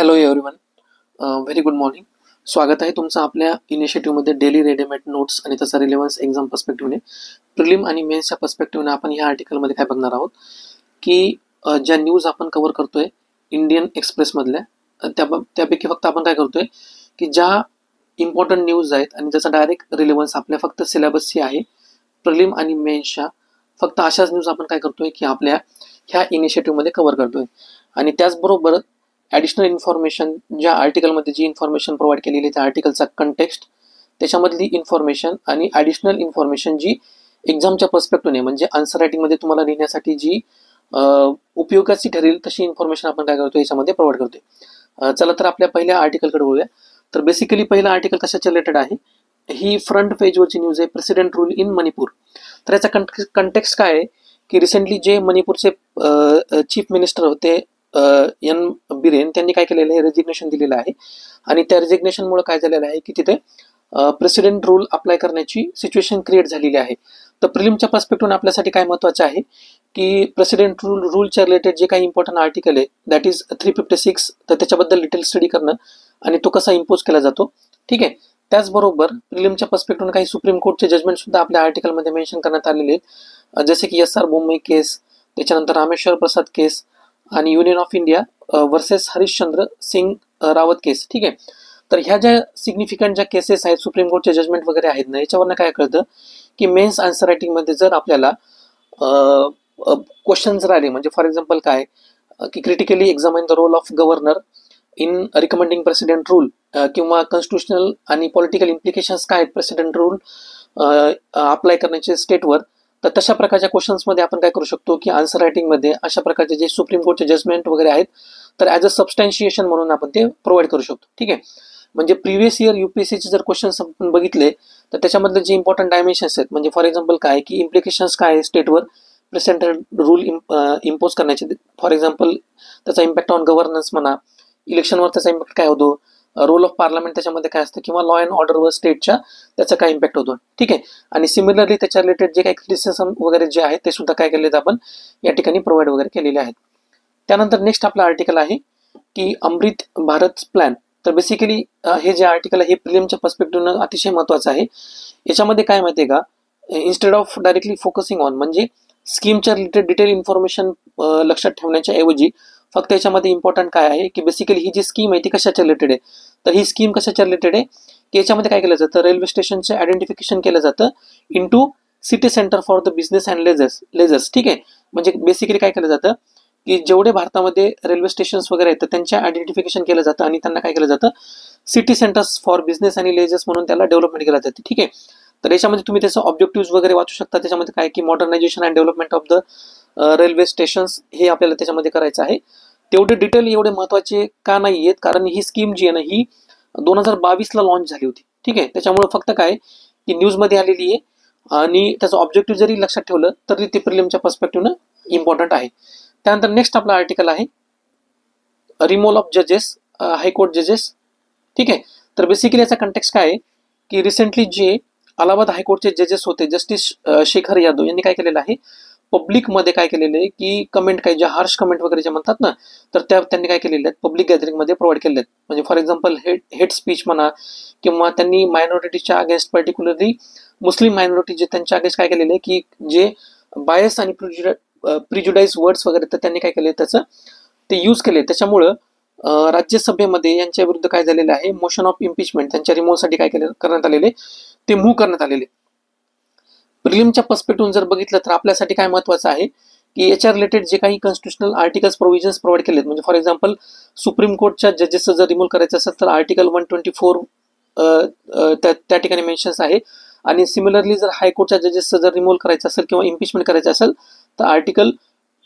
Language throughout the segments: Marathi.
Hello everyone, very good morning. स्वागत आहे तुमचं आपल्या इनिशिएटिव्हमध्ये डेली रेडीमेड नोट्स आणि त्याचा रिलेव्हन्स एक्झाम पर्स्पेक्टिव्हने. प्रिलिम आणि मेन्सच्या पर्स्पेक्टिव्हने आपण ह्या आर्टिकलमध्ये काय बघणार आहोत की ज्या न्यूज आपण कव्हर करतोय इंडियन एक्सप्रेसमधल्या, त्यापैकी फक्त आपण काय करतोय की ज्या इम्पॉर्टंट न्यूज आहेत आणि ज्याचा डायरेक्ट रिलेव्हन्स आपल्या फक्त सिलेबसची आहे प्रिलिम आणि मेन्सच्या, फक्त अशाच न्यूज आपण काय करतोय की आपल्या ह्या इनिशिएटिव्हमध्ये कव्हर करतोय. आणि त्याचबरोबर ॲडिशनल इन्फॉर्मेशन, ज्या आर्टिकलमध्ये जी इन्फॉर्मेशन प्रोव्हाइड केलेली आहे त्या आर्टिकलचा कंटेक्स्ट, त्याच्यामधली इन्फॉर्मेशन आणि ॲडिशनल इन्फॉर्मेशन जी एक्झामच्या पर्स्पेक्टिव्हने म्हणजे आन्सर रायटिंगमध्ये तुम्हाला लिहिण्यासाठी जी उपयोगाची ठरेल तशी इन्फॉर्मेशन आपण काय करतो याच्यामध्ये प्रोव्हाइड करतोय. चला तर आपल्या पहिल्या आर्टिकलकडे बोलूया. तर बेसिकली पहिला आर्टिकल कशाच्या रिलेटेड आहे, ही फ्रंट पेजवरची न्यूज आहे, प्रेसिडेंट रूल इन मणिपूर. तर याचा कंटेक्स्ट काय आहे की रिसेंटली जे मणिपूरचे चीफ मिनिस्टर होते एन बिरेन, त्यांनी काय केलेलं आहे, रेजिग्नेशन दिलेलं आहे. आणि त्या रेजिग्नेशनमुळे काय झालेलं आहे की तिथे प्रेसिडेंट रूल अप्लाय करण्याची सिच्युएशन क्रिएट झालेली आहे. तर प्रिलिमच्या पर्स्पेक्टिव्हने आपल्यासाठी काय महत्त्वाचं आहे की प्रेसिडेंट रूलच्या रिलेटेड जे काही इम्पॉर्टंट आर्टिकल आहे दॅट इज 356, तर त्याच्याबद्दल डिटेल स्टडी करणं आणि तो कसा इम्पोज केला जातो. ठीक आहे. त्याचबरोबर प्रिलिमच्या पर्स्पेक्टिव्हने काही सुप्रीम कोर्टचे जजमेंट सुद्धा आपल्या आर्टिकलमध्ये मेन्शन करण्यात आलेले आहेत, जसे की एस आर बोम्मई केस, त्याच्यानंतर रामेश्वर प्रसाद केस आणि union of India versus Harishchandra Singh Rawat case. ठीक आहे. तर ह्या ज्या सिग्निफिकंट ज्या केसेस आहेत, सुप्रीम कोर्टचे जजमेंट वगैरे आहेत ना, याच्यावरनं काय कळतं की मेन्स आन्सर रायटिंगमध्ये जर आपल्याला क्वेश्चन जर आले, म्हणजे फॉर एक्झाम्पल काय की critically examine the role of governor in recommending president rule, किंवा कॉन्स्टिट्युशनल आणि पॉलिटिकल इम्प्लिकेशन्स काय आहेत प्रेसिडेंट रूल अप्लाय करण्याचे स्टेटवर, तर तशा प्रकारच्या क्वेश्चन्समध्ये आपण काय करू शकतो की आन्सर रायटिंगमध्ये अशा प्रकारचे जे सुप्रीम कोर्टचे जजमेंट वगैरे आहेत तर ॲज अ सबस्टॅन्शिएशन म्हणून आपण ते प्रोव्हाइड करू शकतो. ठीक आहे. म्हणजे प्रिव्हियस इयर युपीएससीचे जर क्वेश्चन्स आपण बघितले तर त्याच्यामधले जे इम्पॉर्टंट डायमेन्शन्स आहेत, म्हणजे फॉर एक्झाम्पल काय की इम्प्लिकेशन्स काय आहे स्टेटवर प्रेसिडेंट रूल इम्पोज करण्याचे, फॉर एक्झाम्पल त्याचा इम्पॅक्ट ऑन गव्हर्नन्स म्हणा, इलेक्शनवर त्याचा इम्पॅक्ट काय होतो, रोल ऑफ पार्लमेंट त्याच्यामध्ये काय असतं, किंवा लॉ अँड ऑर्डरवर स्टेटच्या त्याचा काय इम्पॅक्ट होतो. ठीक आहे. आणि सिमिलरली त्याच्या रिलेटेड जे काही क्रिटिसिझम वगैरे जे आहे ते सुद्धा काय केले आपण या ठिकाणी प्रोव्हाइड वगैरे केलेले आहेत. त्यानंतर नेक्स्ट आपला आर्टिकल आहे की अमृत भारत प्लॅन. तर बेसिकली हे जे आर्टिकल आहे हे प्रिलिमच्या पर्स्पेक्टिव्हनं अतिशय महत्त्वाचं आहे. याच्यामध्ये काय माहिती आहे का, instead of directly focusing on म्हणजे स्कीमच्या रिलेटेड डिटेल इन्फॉर्मेशन लक्षात ठेवण्याच्या ऐवजी फक्त याच्यामध्ये इम्पॉर्टंट काय आहे की बेसिकली ही जी स्कीम आहे ती कशाच्या रिलेटेड आहे. तर ही स्कीम कशाच्या रिलेटेड आहे की याच्यामध्ये काय केलं जातं, रेल्वे स्टेशनचं आयडेंटिफिकेशन केलं जातं into city centre for the business and leisures. ठीक आहे. म्हणजे बेसिकली काय केलं जातं की जेवढे भारतामध्ये रेल्वे स्टेशन्स वगैरे आहेत तर त्यांच्या आयडेंटिफिकेशन केलं जातं आणि त्यांना काय केलं जातं सिटी सेंटर्स फॉर बिझनेस आणि लेजर्स म्हणून त्याला डेव्हलपमेंट केलं जाते. ठीक आहे. तर याच्यामध्ये तुम्ही त्याचं ऑब्जेक्टिव्ह वगैरे वाचू शकता. त्याच्यामध्ये काय की modernisation and development of the railway stations हे आपल्याला त्याच्यामध्ये करायचं आहे. तेवढे डिटेल एवढे महत्त्वाचे का नाही आहेत, कारण ही स्कीम जी आहे ना ही 2022ला लॉन्च झाली होती. ठीक आहे. त्याच्यामुळे फक्त काय की न्यूजमध्ये आलेली आहे आणि त्याचं ऑब्जेक्टिव्ह जरी लक्षात ठेवलं तरी ते प्रिलिमच्या पर्स्पेक्टिव्हनं इम्पॉर्टंट आहे. त्यानंतर नेक्स्ट आपला आर्टिकल आहे रिमूव्हल ऑफ जजेस, हायकोर्ट जजेस. ठीक आहे. तर बेसिकली याचा कंटेक्स्ट काय आहे की रिसेंटली जे अलाहाबाद हायकोर्टचे जजेस होते जस्टिस शेखर यादव यांनी काय केलेलं आहे, पब्लिकमध्ये काय केलेलं आहे की कमेंट काही ज्या हार्श कमेंट वगैरे जे म्हणतात ना, तर त्या त्यांनी काय केलेल्या आहेत पब्लिक गॅदरिंगमध्ये प्रोव्हाइड केलेले आहेत. म्हणजे फॉर एक्झाम्पल हेट स्पीच म्हणा, किंवा त्यांनी मायनॉरिटीच्या अगेन्स्ट पर्टिक्युलरली मुस्लिम मायनॉरिटी जे त्यांच्या अगेन्स्ट काय केलेलं आहे की जे बायस आणि प्रिज्युडाइज वर्ड्स वगैरे तर त्यांनी काय केले त्याचं ते यूज केले. त्याच्यामुळं राज्यसभेमध्ये यांच्या विरुद्ध काय झालेलं आहे, मोशन ऑफ इम्पिचमेंट त्यांच्या रिमूव्हसाठी काय केलं करण्यात आलेले, ते मूव्ह करण्यात आलेले. प्रिलिमच्या पर्स्पेक्टिव्ह जर बघितलं तर आपल्यासाठी काय महत्त्वाचं आहे की याच्या रिलेटेड जे काही कॉन्स्टिट्युशनल आर्टिकल्स प्रोव्हिजन्स प्रोव्हाइड केलेत, म्हणजे फॉर एक्झाम्पल सुप्रीम कोर्टच्या जजेसचं जर रिमूव्ह करायचं असेल तर आर्टिकल 124 त्या ठिकाणी मेन्शन्स आहे. आणि सिमिलरली जर हायकोर्टच्या जजेसचं जर रिमूव्ह करायचं असेल किंवा इम्पिचमेंट करायचं असेल तर आर्टिकल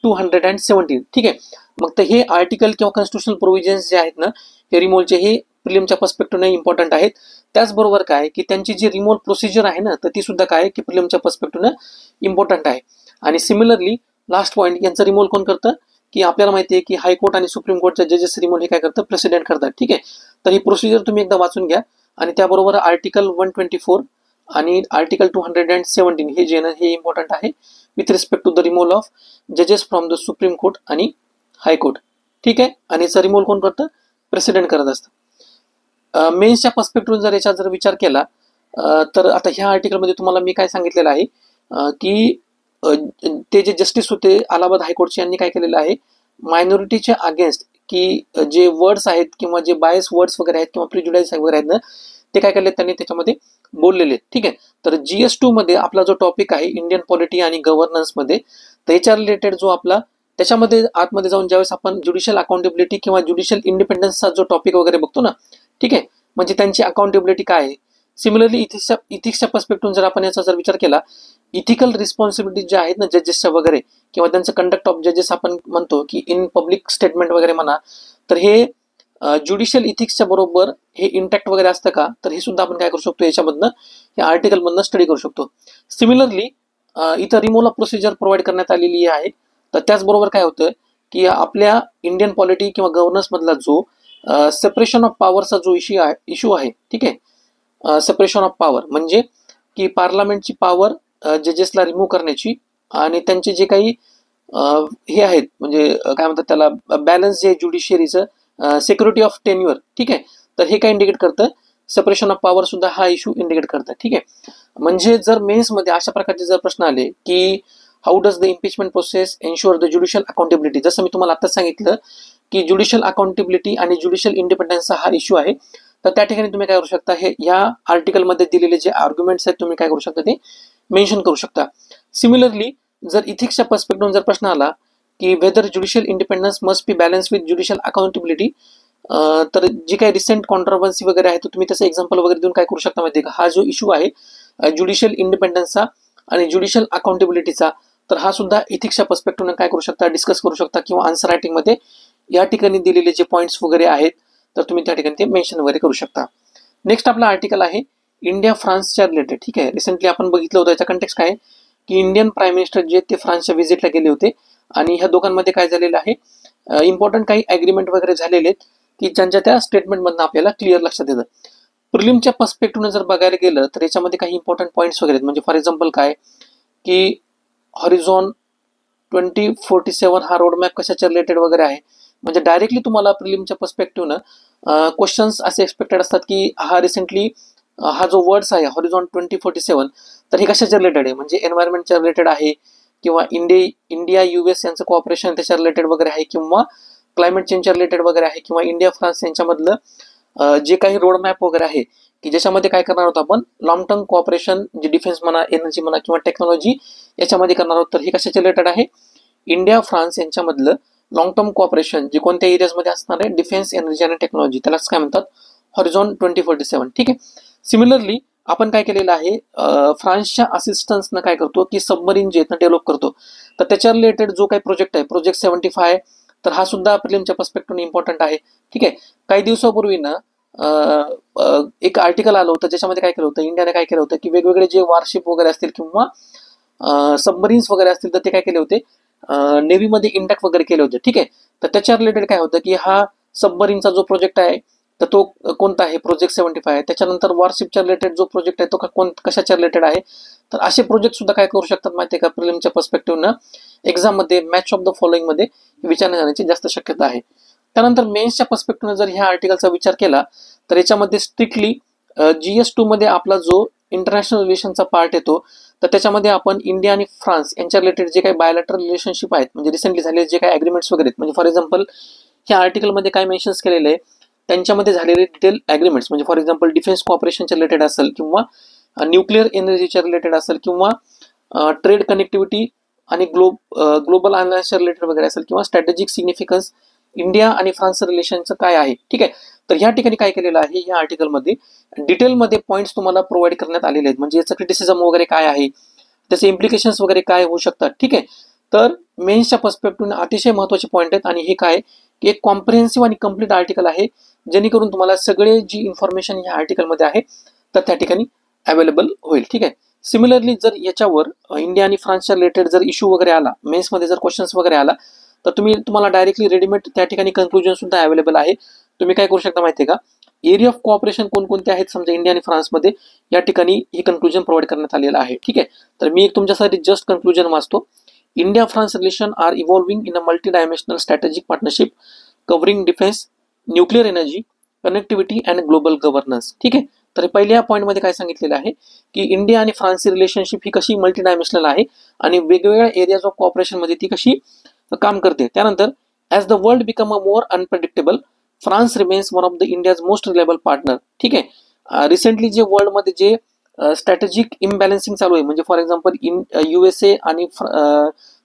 217. ठीक आहे. मग तर हे आर्टिकल किंवा कॉन्स्टिट्युशनल प्रोव्हिजन्स जे आहेत ना हे रिमूव्हलचे हे प्रिलिमच्या पर्स्पेक्टिव्हने इम्पॉर्टंट आहेत. त्याचबरोबर काय की त्यांची जी रिमूव्हल प्रोसिजर आहे ना तर ती सुद्धा काय की प्रिलिमच्या पर्स्पेक्टिव्हनं इम्पॉर्टंट आहे. आणि सिमिलरली लास्ट पॉईंट, यांचं रिमूव्हल कोण करतं की आपल्याला माहिती आहे की हायकोर्ट आणि सुप्रीम कोर्टच्या जजेस रिमूव्हल हे काय करतं, प्रेसिडेंट करतात. ठीक आहे. तर ही प्रोसिजर तुम्ही एकदा वाचून घ्या. आणि त्याबरोबर आर्टिकल 124 आणि आर्टिकल 217 हे जे ना हे इम्पॉर्टंट आहे with respect to the removal of जजेस फ्रॉम द सुप्रीम कोर्ट आणि हायकोर्ट. ठीक आहे. आणि याचा रिमूव्हल कोण करतं, प्रेसिडेंट करत असतं. मेन्सच्या पर्स्पेक्टिव्ह जर याचा जर विचार केला तर आता ह्या आर्टिकलमध्ये तुम्हाला मी काय सांगितलेलं आहे की ते जे जस्टिस होते अलाहाबाद हायकोर्टचे, यांनी काय केलेलं आहे, मायनॉरिटीच्या अगेन्स्ट की जे वर्ड्स आहेत किंवा जे बायस वर्ड्स वगैरे आहेत किंवा प्रिज्युडाइज वगैरे आहेत ना, ते काय केले त्यांनी त्याच्यामध्ये बोललेले. ठीक आहे. तर GS2 मध्ये आपला जो टॉपिक आहे इंडियन पॉलिटी आणि गव्हर्नन्स मध्ये, त्याच्या रिलेटेड जो आपला त्याच्यामध्ये आतमध्ये जाऊन ज्यावेळेस आपण ज्युडिशियल अकाउंटेबिलिटी किंवा ज्युडिशियल इंडिपेंडन्सचा जो टॉपिक वगैरे बघतो ना, ठीक आहे, म्हणजे त्यांची अकाउंटेबिलिटी काय आहे. सिमिलरली इथिक्सच्या पर्स्पेक्टिव्ह जर आपण याचा जर विचार केला, इथिकल रिस्पॉन्सिबिलिटी ज्या आहेत ना जजेसच्या वगैरे किंवा त्यांचं कंडक्ट ऑफ जजेस आपण म्हणतो की इन पब्लिक स्टेटमेंट वगैरे म्हणा, तर हे ज्युडिशियल इथिक्सच्या बरोबर हे इंटॅक्ट वगैरे असतं का, तर हे सुद्धा आपण काय करू शकतो याच्यामधनं, या आर्टिकलमधनं स्टडी करू शकतो. सिमिलरली इथं रिमोला प्रोसिजर प्रोव्हाइड करण्यात आलेली आहे. तर त्याचबरोबर काय होतं की आपल्या इंडियन पॉलिटी किंवा गव्हर्नन्स मधला जो सेपरेशन ऑफ पॉवरचा जो इश्यू आहे, ठीक आहे, सेपरेशन ऑफ पॉवर म्हणजे की पार्लमेंटची पॉवर जजेसला रिमूव्ह करण्याची आणि त्यांचे जे काही हे आहेत म्हणजे काय म्हणतात त्याला बॅलन्स जे ज्युडिशियरीचं, सिक्युरिटी ऑफ टेन्युअर, ठीक आहे, तर हे काय इंडिकेट करतं, सेपरेशन ऑफ पॉवर सुद्धा हा इश्यू इंडिकेट करतं. ठीक आहे. म्हणजे जर मेन्समध्ये अशा प्रकारचे जर प्रश्न आले की how does the impeachment process ensure the judicial accountability, जसं मी तुम्हाला आताच सांगितलं की ज्युडिशियल अकाउंटेबिलिटी आणि ज्युडिशियल इंडिपेंडन्सचा हा इश्यू आहे, तर त्या ठिकाणी तुम्ही काय करू शकता, हे या आर्टिकलमध्ये दिलेले जे आर्ग्युमेंट्स आहेत तुम्ही काय करू शकता ते मेन्शन करू शकता. सिमिलरली जर इथिक्सच्या पर्स्पेक्टिव्ह जर प्रश्न आला की whether judicial independence must be balance with judicial accountability, तर जी काही रिसेंट कॉन्ट्रोवर्सी वगैरे आहे तर तुम्ही त्याचं एक्झाम्पल वगैरे देऊन काय करू शकता माहिती आहे का, हा जो इश्यू आहे ज्युडिशियल इंडिपेंडन्सचा आणि ज्युडिशियल अकाउंटेबिलिटीचा, तर हा सुद्धा इथिक्सच्या पर्स्पेक्टिव्हने काय करू शकता, डिस्कस करू शकता किंवा आन्सर रायटिंगमध्ये या ठिकाणी दिलेले जे पॉईंट्स वगैरे आहेत तर तुम्ही त्या ठिकाणी ते मेन्शन वगैरे करू शकता. नेक्स्ट आपला आर्टिकल आहे इंडिया फ्रान्सच्या रिलेटेड. ठीक आहे. रिसेंटली आपण बघितलं होतं, याचा कंटेक्स्ट काय की इंडियन प्राईम मिनिस्टर जे ते फ्रान्सच्या व्हिजिटला गेले होते आणि ह्या दोघांमध्ये काय झालेलं आहे, इम्पॉर्टंट काही ॲग्रीमेंट वगैरे झालेले आहेत की ज्यांच्या त्या स्टेटमेंटमधनं आपल्याला क्लिअर लक्षात येतं. प्रिलिमच्या पर्स्पेक्टिव्हनं जर बघायला गेलं तर याच्यामध्ये काही इम्पॉर्टंट पॉईंट्स वगैरे आहेत. म्हणजे फॉर एक्झाम्पल काय की हॉरिझॉन 2047 हा रोडमॅप कशाच्या रिलेटेड वगैरे आहे. म्हणजे डायरेक्टली तुम्हाला प्रिलिमच्या पर्स्पेक्टिव्हनं क्वेश्चन्स असे एक्सपेक्टेड असतात की हा रिसेंटली हा जो वर्ड्स आहे हॉरिझॉन 2047 तर हे कशाच्या रिलेटेड आहे, म्हणजे एन्व्हायरमेंटच्या रिलेटेड आहे किंवा इंडिया US यांचं कोऑपरेशन त्याच्या रिलेटेड वगैरे आहे किंवा क्लायमेट चेंजच्या रिलेटेड वगैरे आहे किंवा इंडिया फ्रान्स यांच्यामधलं जे काही रोडमॅप वगैरे आहे की ज्याच्यामध्ये काय करणार आहोत आपण, लॉंग टर्म कोऑपरेशन जे डिफेन्स म्हणा, एनर्जी म्हणा किंवा टेक्नॉलॉजी याच्यामध्ये करणार आहोत. तर हे कशाच्या रिलेटेड आहे, इंडिया फ्रान्स यांच्यामधलं लॉंग टर्म कोऑपरेशन जे कोणत्या एरियाजमध्ये असणार आहे, डिफेन्स, एनर्जी आणि टेक्नॉलॉजी, त्यालाच काय म्हणतात हॉरिझॉन 2047. ठीक आहे. सिमिलरली आपण काय केलेलं आहे, फ्रान्सच्या असिस्टन्सनं काय करतो की सबमरीन जे डेव्हलप करतो, तर त्याच्या रिलेटेड जो काही प्रोजेक्ट आहे प्रोजेक्ट 75, तर हा सुद्धा प्रिलिमच्या पर्स्पेक्टिव्हने इम्पॉर्टंट आहे. ठीक आहे. काही दिवसापूर्वी ना एक आर्टिकल आलं होतं ज्याच्यामध्ये काय केलं होतं, इंडियाने काय केलं होतं की वेगवेगळे जे वॉरशिप वगैरे असतील किंवा सबमरीन्स वगैरे असतील तर ते काय केले होते, नेव्हीमध्ये इंडक्ट वगैरे केले होते. ठीक आहे. तर त्याच्या रिलेटेड काय होतं की हा सबमरीनचा जो प्रोजेक्ट आहे तर तो कोणता आहे, प्रोजेक्ट 75. त्याच्यानंतर वॉरशिपच्या रिलेटेड जो प्रोजेक्ट आहे तो कशाच्या रिलेटेड आहे, तर असे प्रोजेक्ट सुद्धा काय करू शकतात माहिती आहे का, प्रिलिमच्या पर्स्पेक्टिव्हनं एक्झाममध्ये मॅच ऑफ द फॉलोइंग मध्ये विचारण्यात जाण्याची जास्त शक्यता आहे. त्यानंतर मेन्सच्या पर्स्पेक्टिव्हनं जर ह्या आर्टिकलचा विचार केला तर याच्यामध्ये स्ट्रिक्टली GS2 मध्ये आपला जो इंटरनॅशनल रिलेशनचा पार्ट येतो, तर त्याच्यामध्ये आपण इंडिया आणि फ्रान्स यांच्या रिलेटेड जे काही बायोलॅटरल रिलेशनशिप आहेत म्हणजे रिसेंटली झालेले जे काही ॲग्रीमेंट्स वगैरे आहेत, म्हणजे फॉर एक्झाम्पल ह्या आर्टिकलमध्ये काय मेन्शन्स केलेलं आहे, त्यांच्यामध्ये झालेले डिटेल ॲग्रीमेंट्स म्हणजे फॉर एक्झाम्पल डिफेन्स कॉपरेशनच्या रिलेटेड असेल किंवा न्यूक्लिअर एनर्जीच्या रिलेटेड असेल किंवा ट्रेड कनेक्टिव्हिटी आणि ग्लोबल अलायन्सच्या रिलेटेड वगैरे असेल किंवा स्ट्रॅटेजिक सिग्निफिकन्स इंडिया आणि फ्रान्स रिलेशनचं काय आहे. ठीक आहे. तर ह्या ठिकाणी काय केलेलं आहे, या आर्टिकलमध्ये डिटेलमध्ये पॉईंट्स तुम्हाला प्रोव्हाइड करण्यात आलेले आहेत. म्हणजे याचं क्रिटिसिझम वगैरे काय आहे, त्याचे इम्प्लिकेशन्स वगैरे काय होऊ शकतात. ठीक आहे. तर मेन्सच्या पर्स्पेक्टिव्हने अतिशय महत्त्वाचे पॉईंट आहेत आणि हे काय की एक कॉम्प्रिहेन्सिव्ह आणि कम्प्लीट आर्टिकल आहे जेणेकरून तुम्हाला सगळे जी इन्फॉर्मेशन या आर्टिकलमध्ये आहे तर त्या ठिकाणी अवेलेबल होईल. ठीक आहे. सिमिलरली जर याच्यावर इंडिया आणि फ्रान्सच्या रिलेटेड जर इश्यू वगैरे आला, मेन्समध्ये जर क्वेश्चन्स वगैरे आला तर तुम्हाला डायरेक्टली रेडीमेड त्या ठिकाणी कन्क्लुजन सुद्धा अवेलेबल आहे. तुम्ही काय करू शकता माहिती आहे का, एरिया ऑफ कोऑपरेशन कोणकोणते आहेत समजा इंडिया आणि फ्रान्समध्ये, या ठिकाणी हे कन्क्लुजन प्रोव्हाइड करण्यात आलेलं आहे. ठीक आहे. तर मी तुमच्यासाठी जस्ट कन्क्लुजन वाचतो. India France relation are evolving in a multi dimensional strategic partnership covering defence, nuclear energy, connectivity and global governance. ठीक आहे. तर पहिल्या पॉईंटमध्ये काय सांगितलेलं आहे की इंडिया आणि फ्रान्सची रिलेशनशिप ही कशी मल्टी डायमेन्शनल आहे आणि वेगवेगळ्या एरियाज ऑफ कॉपरेशनमध्ये ती कशी काम करते. त्यानंतर as the world become a more unpredictable, France remains one of the India's most reliable partner. ठीक आहे. रिसेंटली जे वर्ल्डमध्ये जे स्ट्रॅटेजिक इम्बॅलन्सिंग चालू आहे, म्हणजे फॉर एक्झाम्पल USA आणि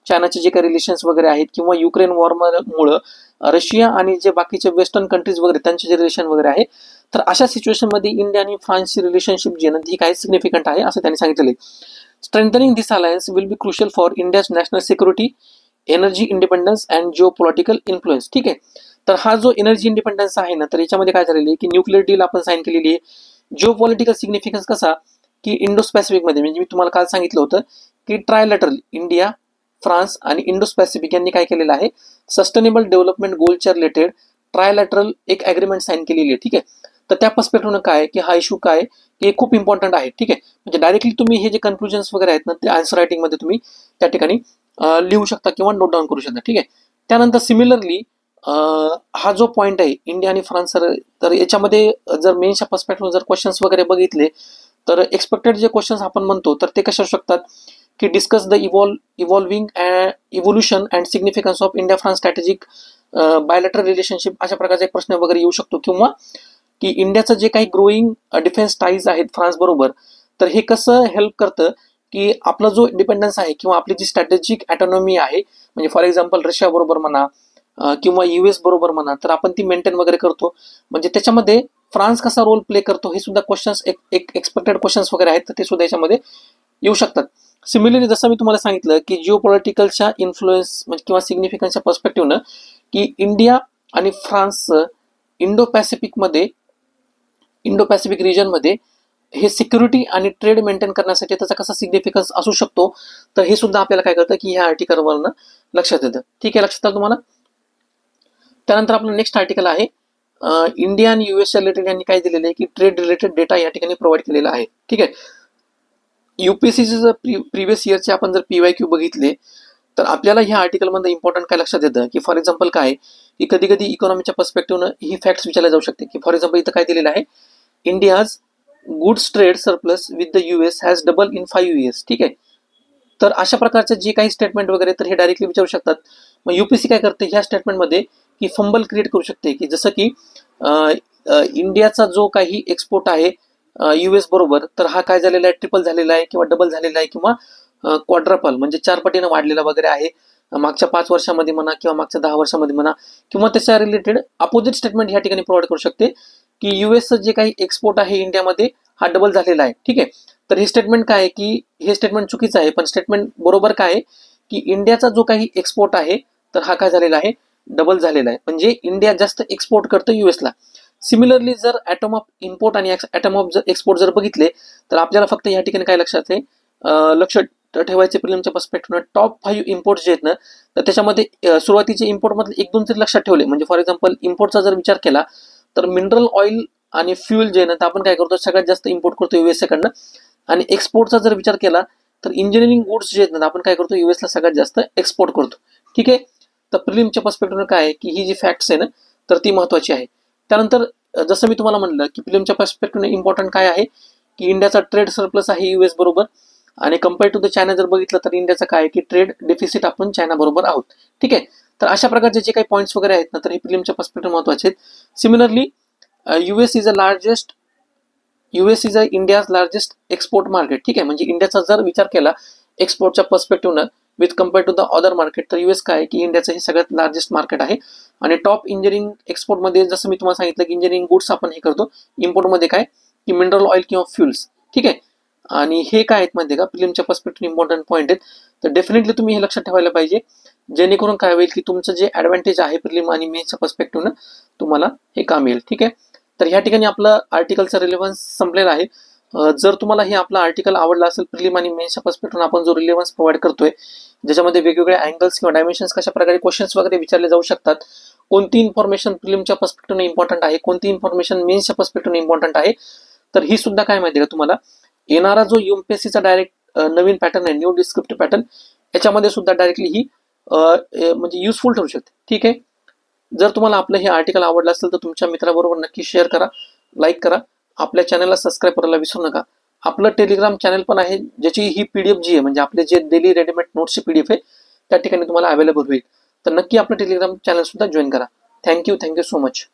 चायनाचे जे काही रिलेशन्स वगैरे आहेत किंवा युक्रेन वॉरमुळं रशिया आणि जे बाकीचे वेस्टर्न कंट्रीज वगैरे त्यांचे जे रिलेशन वगैरे आहे, तर अशा सिच्युएशनमध्ये इंडिया आणि फ्रान्सची रिलेशनशिप जी आहे ना ही काय सिग्निफिकंट आहे असं त्यांनी सांगितलेलं आहे. Strengthening this alliance will be crucial for India's national security, energy independence and Jio political influence. ठीक आहे. तर हा जो एनर्जी इंडिपेंडन्स आहे ना, तर याच्यामध्ये काय झालेलं आहे की न्यूक्लिअर डील आपण साईन केलेली आहे. जिओ पॉलिटिकल सिग्निफिकन्स कसा की इंडो पॅसिफिकमध्ये, म्हणजे मी तुम्हाला काल सांगितलं होतं की ट्रायलॅटरल इंडिया, फ्रान्स आणि इंडो पॅसिफिक यांनी काय केलेलं आहे, सस्टेनेबल डेव्हलपमेंट गोलच्या रिलेटेड ट्रायलॅटरल एक ॲग्रीमेंट साईन केलेली आहे. ठीक आहे. तर त्या पर्स्पेक्टिव्हनं काय की हा इश्यू काय हे खूप इम्पॉर्टंट आहे. ठीक आहे. म्हणजे डायरेक्टली तुम्ही हे जे कन्क्लुजन्स वगैरे आहेत ना ते आन्सर रायटिंगमध्ये तुम्ही त्या ठिकाणी लिहू शकता किंवा नोट डाऊन करू शकता. ठीक आहे. त्यानंतर सिमिलरली हा जो पॉईंट आहे इंडिया आणि फ्रान्स, तर याच्यामध्ये जर मेन्सच्या पर्स्पेक्टिव्ह जर क्वेश्चन्स वगैरे बघितले तर एक्सपेक्टेड जे क्वेश्चन्स आपण म्हणतो तर ते कसे असू शकतात की discuss the evolving evolution and significance of India France strategic bilateral relationship, अशा प्रकारचे प्रश्न वगैरे येऊ शकतो. किंवा की इंडियाचं जे काही ग्रोईंग डिफेन्स टाईज आहेत फ्रान्स बरोबर, तर हे कसं हेल्प करतं की आपला जो डिपेंडन्स आहे किंवा आपली जी स्ट्रॅटेजिक ऑटोनॉमी आहे, म्हणजे फॉर एक्झाम्पल रशिया बरोबर म्हणा किंवा US बरोबर म्हणा, तर आपण ती मेंटेन वगैरे करतो. म्हणजे त्याच्यामध्ये फ्रान्स कसा रोल प्ले करतो हे सुद्धा क्वेश्चन्स एक एक्सपेक्टेड क्वेश्चन्स वगैरे आहेत, तर ते सुद्धा याच्यामध्ये येऊ शकतात. सिमिलरली जसं मी तुम्हाला सांगितलं की जिओ पॉलिटिकलच्या इन्फ्लुएन्स म्हणजे किंवा सिग्निफिकन्सच्या पर्स्पेक्टिव्हनं की इंडिया आणि फ्रान्स इंडो पॅसिफिक रिजनमध्ये हे सिक्युरिटी आणि ट्रेड मेंटेन करण्यासाठी त्याचा कसा सिग्निफिकन्स असू शकतो, तर हे सुद्धा आपल्याला काय करतं की ह्या आर्टिकलवरनं लक्षात येतं. ठीक आहे. लक्षात आलं तुम्हाला. त्यानंतर आपलं नेक्स्ट आर्टिकल आहे इंडिया आणि US रिलेटेड यांनी काय दिलेलं आहे की ट्रेड रिलेटेड डेटा या ठिकाणी प्रोव्हाइड केलेला आहे. ठीक आहे. UPSCचे जर प्रिव्हियस इयरचे आपण जर PYQ बघितले तर आपल्याला ह्या आर्टिकलमध्ये इम्पॉर्टंट काय लक्षात येतं की फॉर एक्झाम्पल काय की कधी कधी इकॉनॉमीच्या पर्स्पेक्टिव्हनं ही फॅक्ट्स विचारल्या जाऊ शकते की फॉर एक्झाम्पल इथं काय दिलेलं आहे, India's goods trade surplus with the US has double in 5 years. ठीक आहे. तर अशा प्रकारचे जे काही स्टेटमेंट वगैरे तर हे डायरेक्टली विचारू शकतात. मग UPSC काय करते ह्या स्टेटमेंटमध्ये की फंबल क्रिएट करू शकते की जसं की इंडियाचा जो काही एक्सपोर्ट आहे US बरोबर, तर हा काय झालेला आहे, ट्रिपल झालेला आहे किंवा डबल झालेला आहे किंवा क्वाड्रपल म्हणजे 4 पटीनं वाढलेला वगैरे आहे मागच्या 5 वर्षामध्ये म्हणा किंवा मागच्या 10 वर्षामध्ये म्हणा, किंवा त्याच्या रिलेटेड अपोजिट स्टेटमेंट या ठिकाणी प्रोव्हाइड करू शकते की USचं जे काही एक्सपोर्ट आहे इंडियामध्ये हा डबल झालेला आहे. ठीक आहे. तर हे स्टेटमेंट काय आहे की हे स्टेटमेंट चुकीचं आहे, पण स्टेटमेंट बरोबर काय आहे की इंडियाचा जो काही एक्सपोर्ट आहे तर हा काय झालेला आहे, डबल झालेला आहे. म्हणजे इंडिया जास्त एक्सपोर्ट करतो USला. सिमिलरली जर ॲटम ऑफ इम्पोर्ट आणि ॲटम ऑफ एक्सपोर्ट जर बघितले तर आपल्याला फक्त या ठिकाणी काय लक्षात आहे, लक्षात ठेवायचे प्रिलिमच्या पर्स्पेक्टिव्हनं टॉप 5 इम्पोर्ट जे आहेत ना, तर त्याच्यामध्ये सुरुवातीचे इम्पोर्टमधले 1-2 तरी लक्षात ठेवले. म्हणजे फॉर एक्झाम्पल इम्पोर्टचा जर विचार केला तर मिनरल ऑइल आणि फ्युएल जे आहे ना तर आपण काय करतो सगळ्यात जास्त इम्पोर्ट करतो USA कडनं. आणि एक्सपोर्टचा जर विचार केला तर इंजिनिअरिंग गुड्स जे आहेत ना आपण काय करतो USला सगळ्यात जास्त एक्सपोर्ट करतो. ठीक आहे. तर प्रिलिमच्या पर्स्पेक्टिव्हनं काय आहे की ही जी फॅक्ट्स आहे ना तर ती महत्वाची आहे. त्यानंतर जसं मी तुम्हाला म्हणलं की प्रिलिमच्या पर्स्पेक्टिव्हनं इम्पॉर्टंट काय आहे की इंडियाचा ट्रेड सरप्लस आहे US बरोबर, आणि कम्पेअर टू द चायना जर बघितलं तर इंडियाचं काय आहे की ट्रेड डेफिसिट आपण चायना बरोबर आहोत. ठीक आहे. तर अशा प्रकारचे जे काही पॉईंट्स वगैरे आहेत ना तर हे प्रिलिमच्या पर्स्पेक्टिव्ह महत्वाचे आहेत. Similarly US is India's largest export market. ठीक आहे. म्हणजे इंडियाचा जर विचार केला एक्सपोर्टच्या पर्स्पेक्टिव्हनं with compare to the other market, तर US काय आहे की इंडियाचं हे सगळ्यात लार्जेस्ट मार्केट आहे. आणि टॉप इंजिनिअरिंग एक्सपोर्टमध्ये जसं मी तुम्हाला सांगितलं की इंजिनिअरिंग गुड्स आपण हे करतो, इम्पोर्टमध्ये काय की मिनरल ऑइल किंवा फ्युल्स. ठीक आहे. आणि हे काय आहेत माहिती आहे का प्रिलिमच्या पर्स्पेक्टिव्ह इम्पॉर्टंट पॉईंट आहेत. तर डेफिनेटली तुम्ही हे लक्षात ठेवायला पाहिजे, जेणेकरून काय होईल की तुमचं जे ॲडव्हान्टेज आहे प्रिलिम आणि मेन्सच्या पर्स्पेक्टिव्हनं तुम्हाला हे काम येईल. ठीक आहे. तर ह्या ठिकाणी आपलं आर्टिकलचा रिलेव्हन्स संपलेला आहे. जर तुम्हाला हे आपलं आर्टिकल आवडलं असेल प्रिलिम आणि मेन्सच्या पर्स्पेक्टिव्हनं आपण जो रिलेव्हन्स प्रोव्हाइड करतोय ज्याच्यामध्ये वेगवेगळे अँगल्स किंवा डायमेन्शन्स कशा प्रकारे क्वेश्चन्स वगैरे विचारले जाऊ शकतात, कोणती इन्फॉर्मेशन प्रिलिमच्या पर्स्पेक्टिव्हनं इम्पॉर्टंट आहे, कोणती इन्फॉर्मेशन मेन्सच्या पर्स्पेक्टिव्हनं इम्पॉर्टंट आहे, तर ही सुद्धा काय माहिती आहे का तुम्हाला येणारा जो UPSCचा डायरेक्ट नवीन पॅटर्न आहे न्यू डिस्क्रिप्टिव्ह पॅटर्न, याच्यामध्ये सुद्धा डायरेक्टली ही म्हणजे युजफुल ठरू शकते. ठीक आहे. जर तुम्हाला आपलं हे आर्टिकल आवडलं असेल तर तुमच्या मित्राबरोबर नक्की शेअर करा, लाईक करा, आपल्या चॅनलला सबस्क्राईब करायला विसरू नका. आपलं टेलिग्राम चॅनल पण आहे, ज्याची ही PDF जी आहे म्हणजे आपले जे डेली रेडीमेड नोट्सची PDF आहे त्या ठिकाणी तुम्हाला अवेलेबल होईल. तर नक्की आपलं टेलिग्राम चॅनल सुद्धा जॉईन करा. Thank you so much.